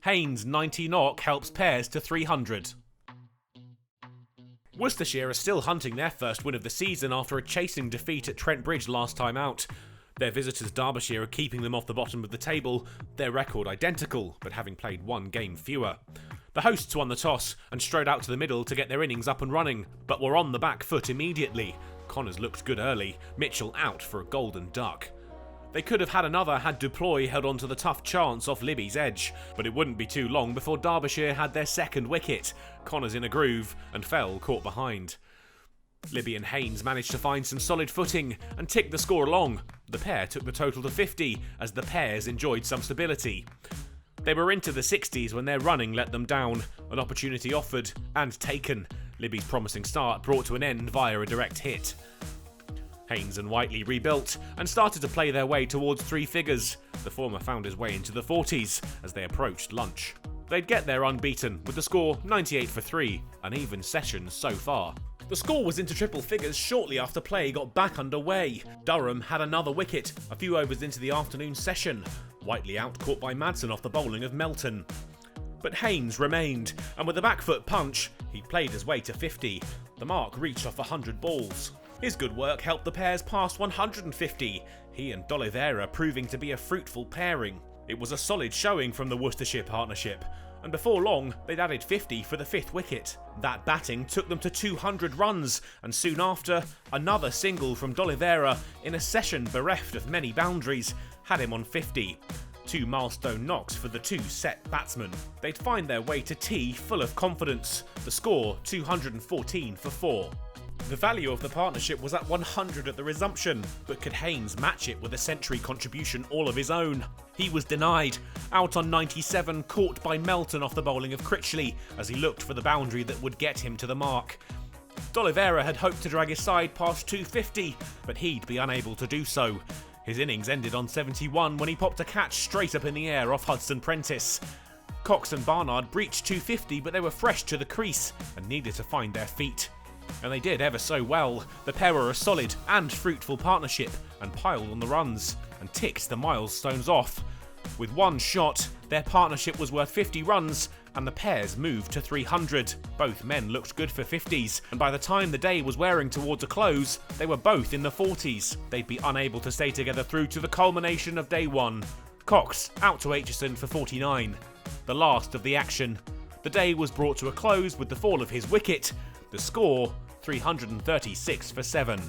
Haynes' 90 knock helps pairs to 300. Worcestershire are still hunting their first win of the season after a chasing defeat at Trent Bridge last time out. Their visitors Derbyshire are keeping them off the bottom of the table, their record identical, but having played one game fewer. The hosts won the toss and strode out to the middle to get their innings up and running, but were on the back foot immediately. Connors looked good early, Mitchell out for a golden duck. They could have had another had Duploy held on to the tough chance off Libby's edge, but it wouldn't be too long before Derbyshire had their second wicket. Connors in a groove and fell caught behind. Libby and Haynes managed to find some solid footing and tick the score along. The pair took the total to 50 as the pairs enjoyed some stability. They were into the 60s when their running let them down, an opportunity offered and taken. Libby's promising start brought to an end via a direct hit. Haynes and Whiteley rebuilt and started to play their way towards three figures. The former found his way into the 40s as they approached lunch. They'd get there unbeaten with the score 98 for 3, an even session so far. The score was into triple figures shortly after play got back underway. Durham had another wicket a few overs into the afternoon session. Whiteley out caught by Madsen off the bowling of Melton. But Haynes remained, and with a back foot punch, he played his way to 50. The mark reached off 100 balls. His good work helped the pairs past 150, he and D'Oliveira proving to be a fruitful pairing. It was a solid showing from the Worcestershire partnership, and before long they'd added 50 for the fifth wicket. That batting took them to 200 runs, and soon after, another single from D'Oliveira in a session bereft of many boundaries had him on 50. Two milestone knocks for the two set batsmen. They'd find their way to tea full of confidence, the score 214 for 4. The value of the partnership was at 100 at the resumption, but could Haynes match it with a century contribution all of his own? He was denied, out on 97, caught by Melton off the bowling of Critchley as he looked for the boundary that would get him to the mark. D'Oliveira had hoped to drag his side past 250, but he'd be unable to do so. His innings ended on 71 when he popped a catch straight up in the air off Hudson Prentice. Cox and Barnard breached 250, but they were fresh to the crease and needed to find their feet. And they did ever so well. The pair were a solid and fruitful partnership and piled on the runs and ticked the milestones off. With one shot, their partnership was worth 50 runs and the pairs moved to 300. Both men looked good for 50s, and by the time the day was wearing towards a close, they were both in the 40s. They'd be unable to stay together through to the culmination of day one. Cox out to Aitchison for 49. The last of the action. The day was brought to a close with the fall of his wicket. The score 336 for 7.